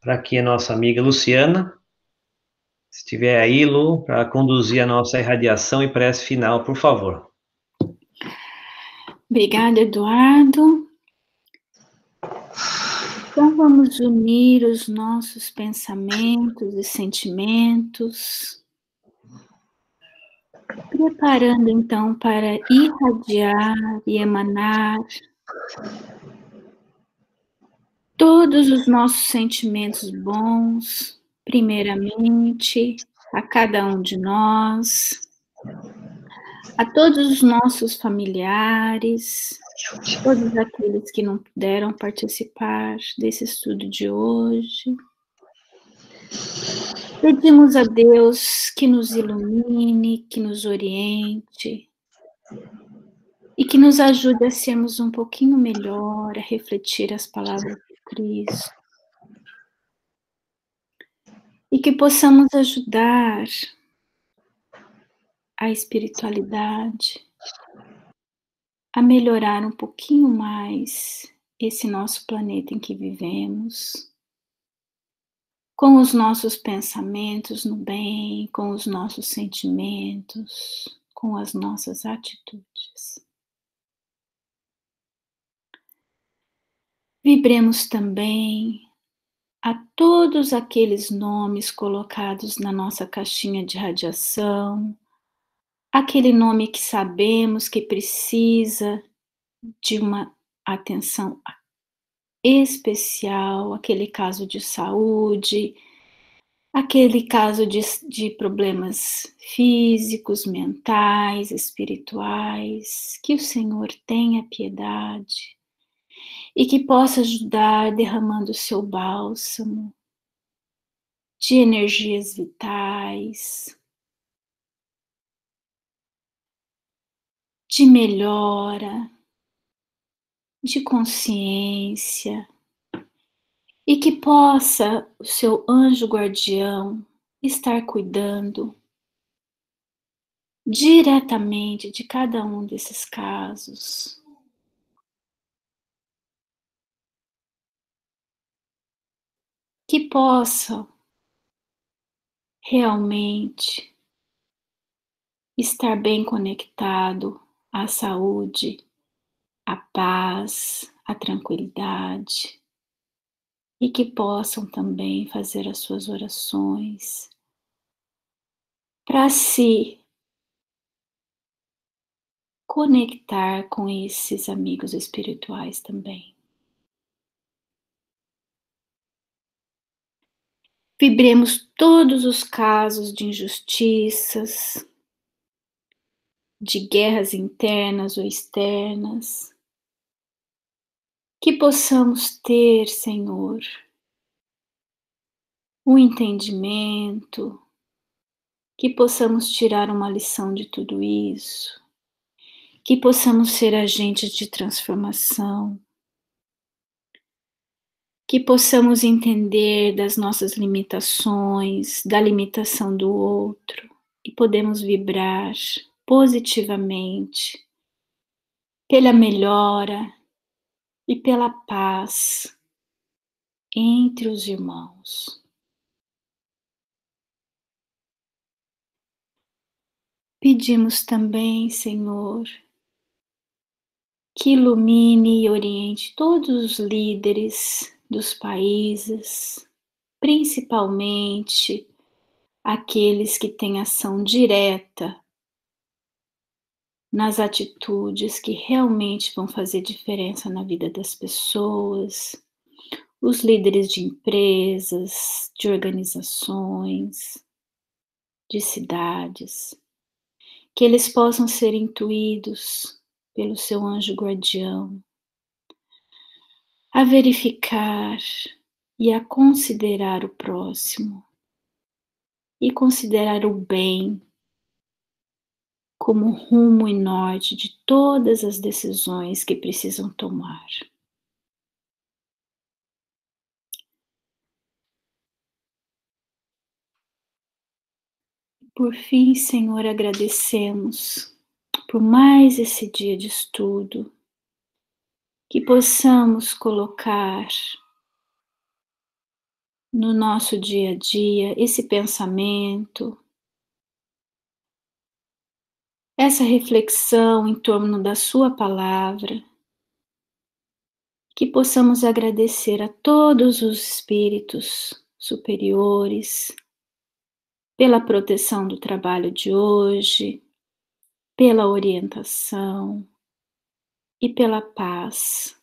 para que a nossa amiga Luciana, se estiver aí, Lu, para conduzir a nossa irradiação e prece final, por favor. Obrigada, Eduardo. Então, vamos unir os nossos pensamentos e sentimentos, preparando, então, para irradiar e emanar todos os nossos sentimentos bons, primeiramente, a cada um de nós, a todos os nossos familiares, todos aqueles que não puderam participar desse estudo de hoje. Pedimos a Deus que nos ilumine, que nos oriente e que nos ajude a sermos um pouquinho melhor, a refletir as palavras de Cristo. E que possamos ajudar a espiritualidade a melhorar um pouquinho mais esse nosso planeta em que vivemos, com os nossos pensamentos no bem, com os nossos sentimentos, com as nossas atitudes. Vibremos também a todos aqueles nomes colocados na nossa caixinha de radiação, aquele nome que sabemos que precisa de uma atenção especial, aquele caso de saúde, aquele caso de problemas físicos, mentais, espirituais, que o Senhor tenha piedade e que possa ajudar derramando o seu bálsamo de energias vitais, de melhora, de consciência, e que possa o seu anjo guardião estar cuidando diretamente de cada um desses casos. Que possa realmente estar bem conectado à saúde, à paz, à tranquilidade, e que possam também fazer as suas orações para se conectar com esses amigos espirituais também. Vibremos todos os casos de injustiças, de guerras internas ou externas, que possamos ter, Senhor, um entendimento, que possamos tirar uma lição de tudo isso, que possamos ser agentes de transformação, que possamos entender das nossas limitações, da limitação do outro, e podemos vibrar positivamente pela melhora e pela paz entre os irmãos. Pedimos também, Senhor, que ilumine e oriente todos os líderes dos países, principalmente aqueles que têm ação direta nas atitudes que realmente vão fazer diferença na vida das pessoas, os líderes de empresas, de organizações, de cidades, que eles possam ser intuídos pelo seu anjo guardião, a verificar e a considerar o próximo, e considerar o bem como rumo e norte de todas as decisões que precisam tomar. Por fim, Senhor, agradecemos por mais esse dia de estudo, que possamos colocar no nosso dia a dia esse pensamento, essa reflexão em torno da Sua palavra, que possamos agradecer a todos os espíritos superiores pela proteção do trabalho de hoje, pela orientação e pela paz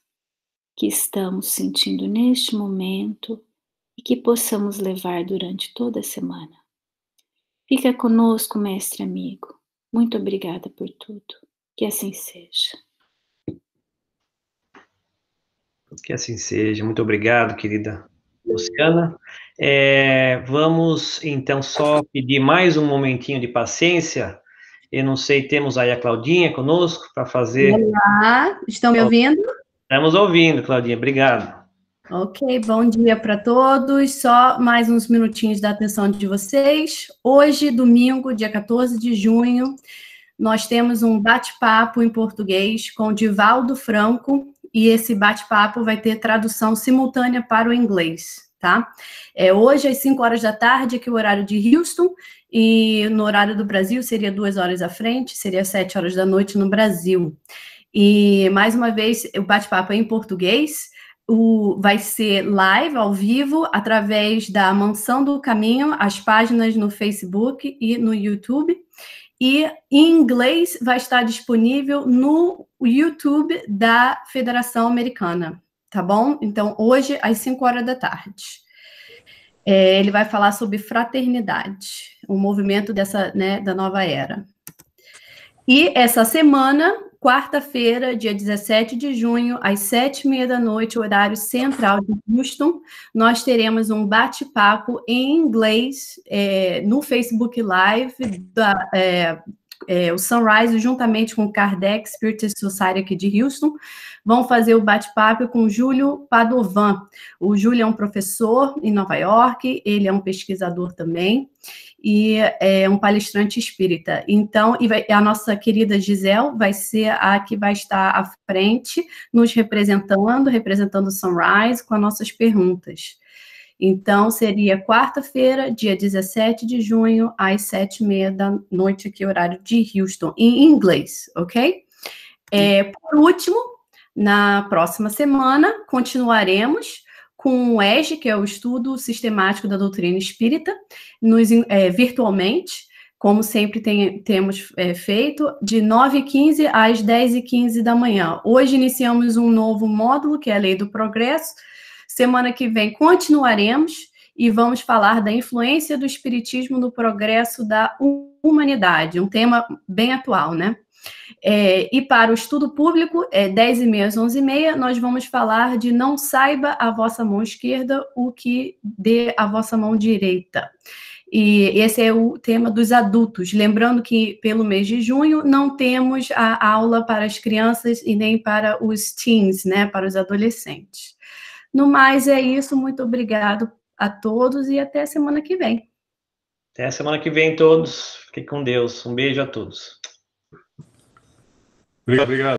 que estamos sentindo neste momento e que possamos levar durante toda a semana. Fica conosco, mestre amigo. Muito obrigada por tudo. Que assim seja. Que assim seja. Muito obrigado, querida Luciana. Vamos, então, só pedir mais um momentinho de paciência. Eu não sei, temos aí a Claudinha conosco para fazer... Olá, estão me ouvindo? Estamos ouvindo, Claudinha, obrigado. Ok, bom dia para todos. Só mais uns minutinhos da atenção de vocês. Hoje, domingo, dia 14 de junho, nós temos um bate-papo em português com o Divaldo Franco, e esse bate-papo vai ter tradução simultânea para o inglês, tá? Hoje, às 5 horas da tarde, aqui é o horário de Houston, e no horário do Brasil seria 2 horas à frente, seria 7 horas da noite no Brasil. E, mais uma vez, o bate-papo é em português. Vai ser live, ao vivo, através da Mansão do Caminho, as páginas no Facebook e no YouTube. E em inglês vai estar disponível no YouTube da Federação Americana, tá bom? Então, hoje, às 5 horas da tarde. Ele vai falar sobre fraternidade, o movimento da nova era. E essa semana, quarta-feira, dia 17 de junho, às 7h30 da noite, horário central de Houston, nós teremos um bate-papo em inglês no Facebook Live, o Sunrise, juntamente com o Kardec Spirit Society aqui de Houston, vão fazer o bate-papo com o Júlio Padovan. O Júlio é um professor em Nova York, ele é um pesquisador também, e é um palestrante espírita. Então, a nossa querida Gisele vai ser a que vai estar à frente, nos representando o Sunrise, com as nossas perguntas. Então, seria quarta-feira, dia 17 de junho, às 7h30 da noite, aqui, horário de Houston, em inglês, ok? Por último, na próxima semana, continuaremos com o ESG, que é o Estudo Sistemático da Doutrina Espírita, virtualmente, como sempre temos feito, de 9h15 às 10h15 da manhã. Hoje iniciamos um novo módulo, que é a Lei do Progresso. Semana que vem continuaremos e vamos falar da influência do Espiritismo no progresso da humanidade, um tema bem atual, né? E para o estudo público, 10h30 às 11h30, nós vamos falar de não saiba a vossa mão esquerda o que dê a vossa mão direita. E esse é o tema dos adultos. Lembrando que, pelo mês de junho, não temos a aula para as crianças e nem para os teens, né, para os adolescentes. No mais, é isso. Muito obrigado a todos e até semana que vem. Até semana que vem, todos. Fiquem com Deus. Um beijo a todos. Obrigado.